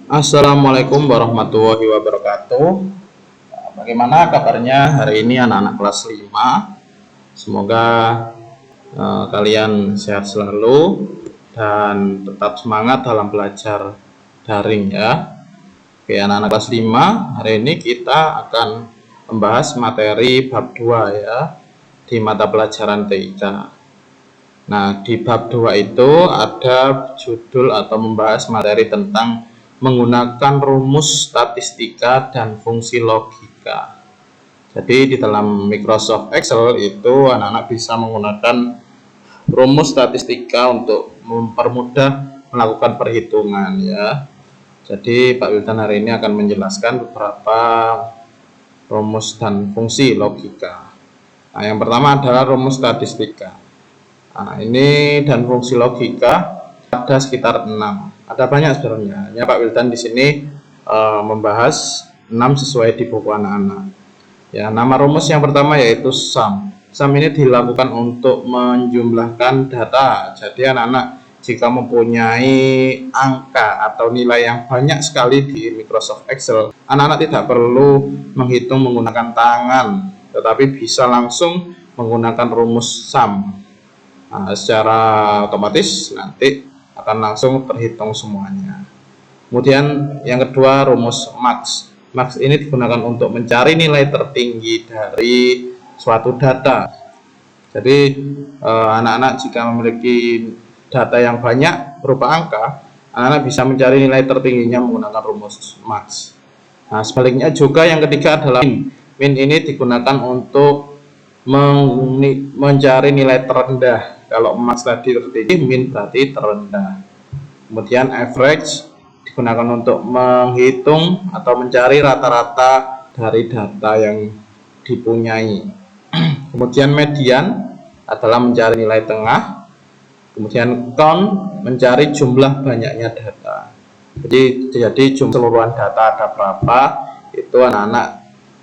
Assalamualaikum warahmatullahi wabarakatuh. Bagaimana kabarnya hari ini anak-anak kelas 5? Semoga kalian sehat selalu dan tetap semangat dalam belajar daring ya. Oke, anak-anak kelas 5, hari ini kita akan membahas materi bab 2 ya, di mata pelajaran TIK. Nah, di bab 2 itu ada judul atau membahas materi tentang menggunakan rumus statistika dan fungsi logika. Jadi di dalam Microsoft Excel itu anak-anak bisa menggunakan rumus statistika untuk mempermudah melakukan perhitungan ya. Jadi Pak Wildan hari ini akan menjelaskan beberapa rumus dan fungsi logika. Nah, yang pertama adalah rumus statistika. Nah, ini dan fungsi logika ada sekitar 6. Ada banyak sebenarnya. Ya, Pak Wildan di sini membahas 6 sesuai di buku anak-anak. Ya, nama rumus yang pertama yaitu sum. Sum ini dilakukan untuk menjumlahkan data. Jadi anak-anak jika mempunyai angka atau nilai yang banyak sekali di Microsoft Excel, anak-anak tidak perlu menghitung menggunakan tangan, tetapi bisa langsung menggunakan rumus sum. Nah, secara otomatis nanti akan langsung terhitung semuanya. Kemudian yang kedua rumus max. Max ini digunakan untuk mencari nilai tertinggi dari suatu data. Jadi anak-anak jika memiliki data yang banyak berupa angka, anak-anak bisa mencari nilai tertingginya menggunakan rumus max. Nah, sebaliknya juga yang ketiga adalah min. Min ini digunakan untuk mencari nilai terendah. Kalau max tadi tertinggi, min berarti terendah. Kemudian average digunakan untuk menghitung atau mencari rata-rata dari data yang dipunyai. Kemudian median adalah mencari nilai tengah. Kemudian count mencari jumlah banyaknya data. Jadi jumlah keseluruhan data ada berapa, itu anak-anak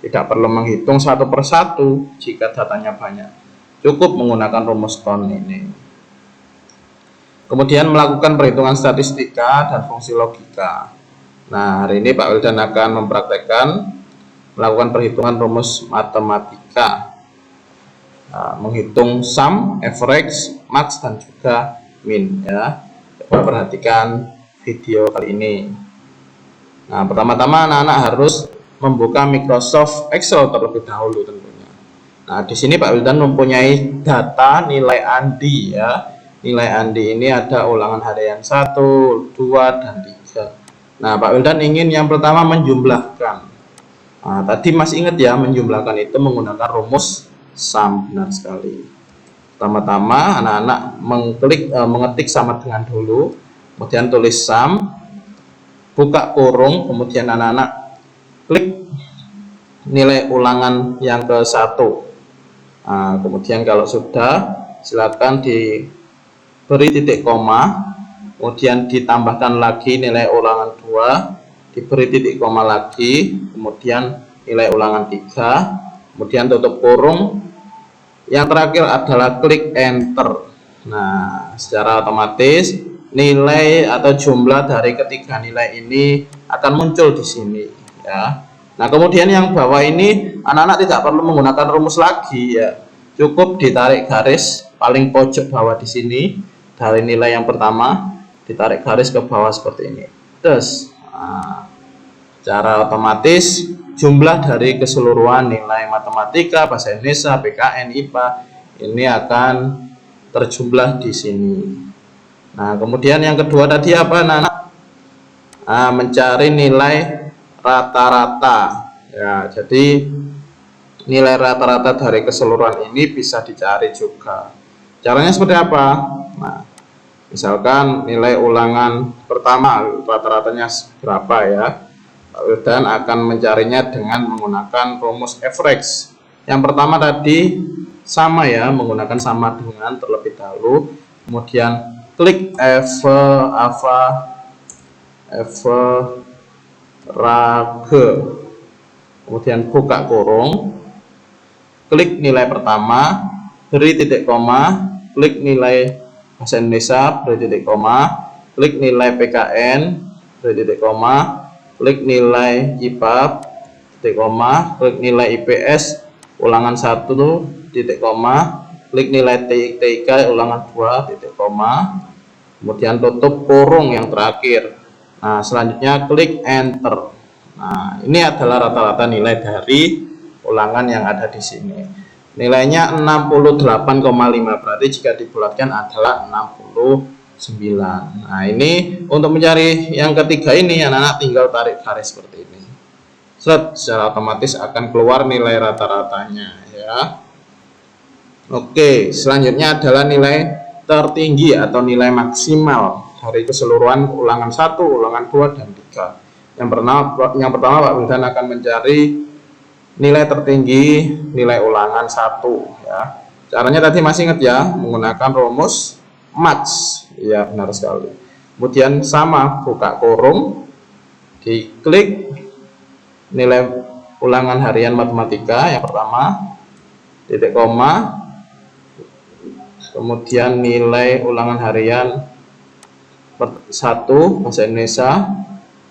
tidak perlu menghitung satu persatu jika datanya banyak. Cukup menggunakan rumus count ini. Kemudian melakukan perhitungan statistika dan fungsi logika. Nah, hari ini Pak Wildan akan mempraktekkan melakukan perhitungan rumus matematika. Nah, menghitung sum, average, max, dan juga min ya. Coba perhatikan video kali ini. Nah, pertama-tama anak-anak harus membuka Microsoft Excel terlebih dahulu tentunya. Nah, di sini Pak Wildan mempunyai data nilai Andi ya. Nilai Andi ini ada ulangan harian 1, 2, dan 3. Nah, Pak Wildan ingin yang pertama menjumlahkan. Nah, tadi masih ingat ya, menjumlahkan itu menggunakan rumus sum, benar sekali. Pertama-tama anak-anak mengetik sama dengan dulu, kemudian tulis sum, buka kurung, kemudian anak-anak klik nilai ulangan yang ke-1. Nah, kemudian kalau sudah, silakan diberi titik koma, kemudian ditambahkan lagi nilai ulangan 2, diberi titik koma lagi, kemudian nilai ulangan 3, kemudian tutup kurung. Yang terakhir adalah klik enter. Nah, secara otomatis nilai atau jumlah dari ketiga nilai ini akan muncul di sini ya. Nah, kemudian yang bawah ini anak-anak tidak perlu menggunakan rumus lagi ya. Cukup ditarik garis paling pojok bawah di sini dari nilai yang pertama, ditarik garis ke bawah seperti ini. Terus, secara otomatis jumlah dari keseluruhan nilai matematika, bahasa Indonesia, PKN, IPA ini akan terjumlah di sini. Nah, kemudian yang kedua tadi apa, anak-anak? Nah, mencari nilai rata-rata ya. Jadi nilai rata-rata dari keseluruhan ini bisa dicari juga. Caranya seperti apa? Nah, misalkan nilai ulangan pertama rata-ratanya berapa ya, Pak Wildan akan mencarinya dengan menggunakan rumus average. Yang pertama tadi sama ya, menggunakan sama dengan terlebih dahulu, kemudian klik average, kemudian buka kurung, klik nilai pertama, beri titik koma, klik nilai bahasa Indonesia, beri titik koma, klik nilai PKN, beri titik koma, klik nilai IPA, titik koma, klik nilai IPS ulangan 1, titik koma, klik nilai TIK ulangan 2, titik koma, kemudian tutup kurung yang terakhir. Nah, selanjutnya klik enter. Nah, ini adalah rata-rata nilai dari ulangan yang ada di sini. Nilainya 68,5, berarti jika dibulatkan adalah 69. Nah, ini untuk mencari yang ketiga ini anak-anak tinggal tarik garis seperti ini. Secara otomatis akan keluar nilai rata-ratanya ya. Oke, selanjutnya adalah nilai tertinggi atau nilai maksimal dari keseluruhan ulangan 1, ulangan 2 dan 3. Yang pertama Pak Wildan akan mencari nilai tertinggi nilai ulangan 1 ya. Caranya tadi masih ingat ya, menggunakan rumus max. Ya, benar sekali. Kemudian sama, buka kurung, diklik nilai ulangan harian matematika yang pertama, titik koma, kemudian nilai ulangan harian 1 bahasa Indonesia,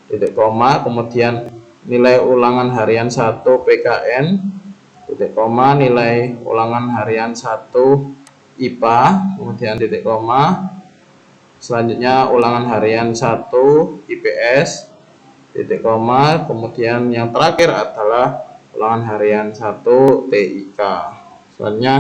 titik koma, kemudian nilai ulangan harian 1 PKN, titik koma, nilai ulangan harian 1 IPA, kemudian titik koma, selanjutnya ulangan harian 1 IPS, titik koma, kemudian yang terakhir adalah ulangan harian 1 TIK. Selanjutnya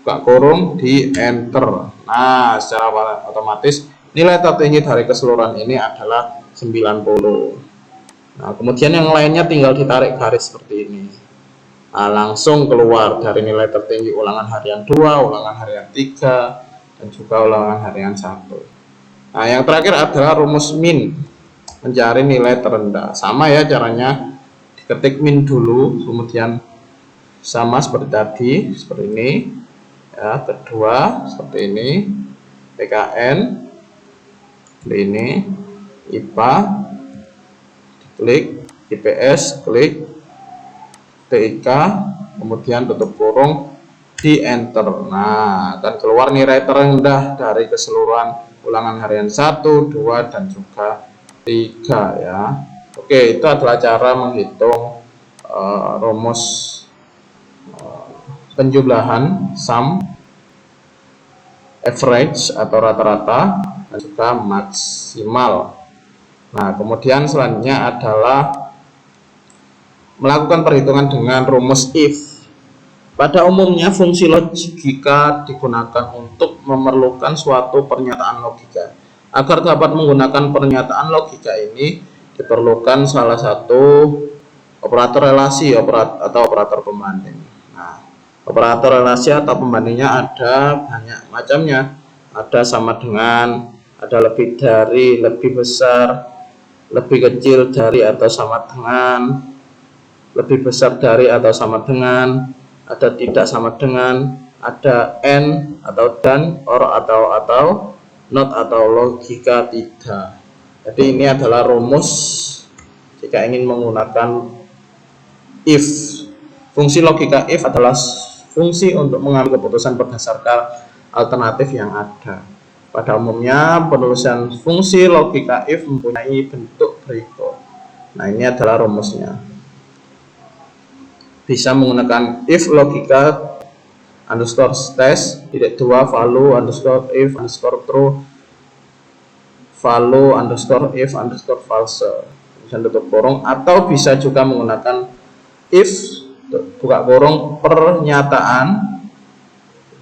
buka kurung, di enter. Nah, secara otomatis nilai tertinggi dari keseluruhan ini adalah 90. Nah, kemudian yang lainnya tinggal ditarik garis seperti ini. Nah, langsung keluar dari nilai tertinggi ulangan harian 2, ulangan harian 3, dan juga ulangan harian 1. Nah, yang terakhir adalah rumus min, mencari nilai terendah. Sama ya caranya, diketik min dulu, kemudian sama seperti tadi, seperti ini ya. Kedua seperti ini, PKN seperti ini, IPA klik, IPS klik, TIK, kemudian tutup kurung, di enter. Nah, akan keluar nilai terendah dari keseluruhan ulangan harian 1, 2, dan juga 3 ya. Oke, itu adalah cara menghitung rumus penjumlahan sum, average atau rata-rata, dan juga maksimal. Nah, kemudian selanjutnya adalah melakukan perhitungan dengan rumus if. Pada umumnya fungsi logika digunakan untuk memerlukan suatu pernyataan logika. Agar dapat menggunakan pernyataan logika ini diperlukan salah satu operator relasi atau operator pembanding. Nah, operator relasi atau pembandingnya ada banyak macamnya. Ada sama dengan, ada lebih dari, lebih besar, lebih kecil dari atau sama dengan, lebih besar dari atau sama dengan, ada tidak sama dengan, ada and atau dan, or atau, not atau logika tidak. Jadi ini adalah rumus jika ingin menggunakan if. Fungsi logika if adalah fungsi untuk mengambil keputusan berdasarkan alternatif yang ada. Pada umumnya penulisan fungsi logika if mempunyai bentuk berikut. Nah, ini adalah rumusnya. Bisa menggunakan if logika underscore test, titik 2 value underscore if underscore true, value underscore if underscore false, bisa tutup kurung, atau bisa juga menggunakan if buka kurung pernyataan,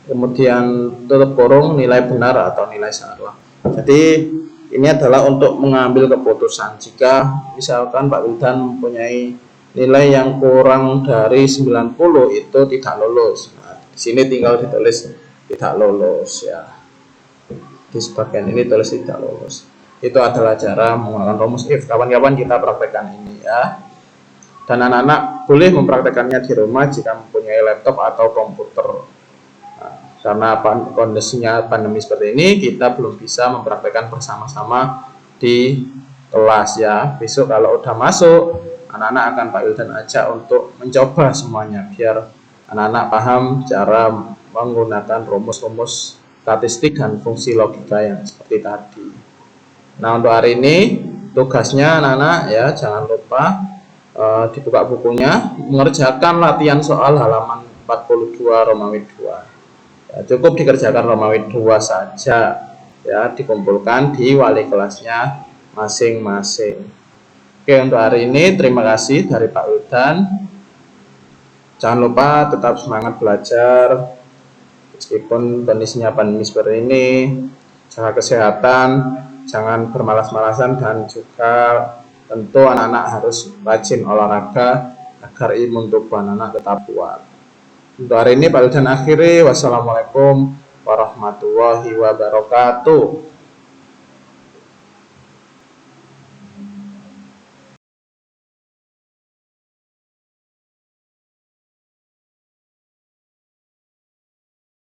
kemudian tutup kurung nilai benar atau nilai salah. Jadi ini adalah untuk mengambil keputusan jika misalkan Pak Wildan mempunyai nilai yang kurang dari 90 itu tidak lulus. Nah, di sini tinggal ditulis tidak lulus ya. Di sebagian ini tulis tidak lulus. Itu adalah cara menggunakan rumus if. Kawan-kawan kita praktekkan ini ya. Dan anak-anak boleh mempraktekannya di rumah jika mempunyai laptop atau komputer. Nah, karena kondisinya pandemi seperti ini, kita belum bisa mempraktekkan bersama-sama di kelas ya. Besok kalau udah masuk, anak-anak akan Pak Wildan ajak untuk mencoba semuanya biar anak-anak paham cara menggunakan rumus-rumus statistik dan fungsi logika yang seperti tadi. Nah, untuk hari ini tugasnya anak-anak ya, jangan lupa dibuka bukunya, mengerjakan latihan soal halaman 42 Romawi 2. Ya, cukup dikerjakan Romawi 2 saja ya, dikumpulkan di wali kelasnya masing-masing. Oke, untuk hari ini terima kasih dari Pak Wildan. Jangan lupa tetap semangat belajar meskipun kondisinya pandemi seperti ini. Jaga kesehatan, jangan bermalas-malasan, dan juga tentu anak-anak harus rajin olahraga agar imun tubuh anak-anak tetap kuat. Untuk hari ini Pak Wildan akhiri. Wassalamualaikum warahmatullahi wabarakatuh.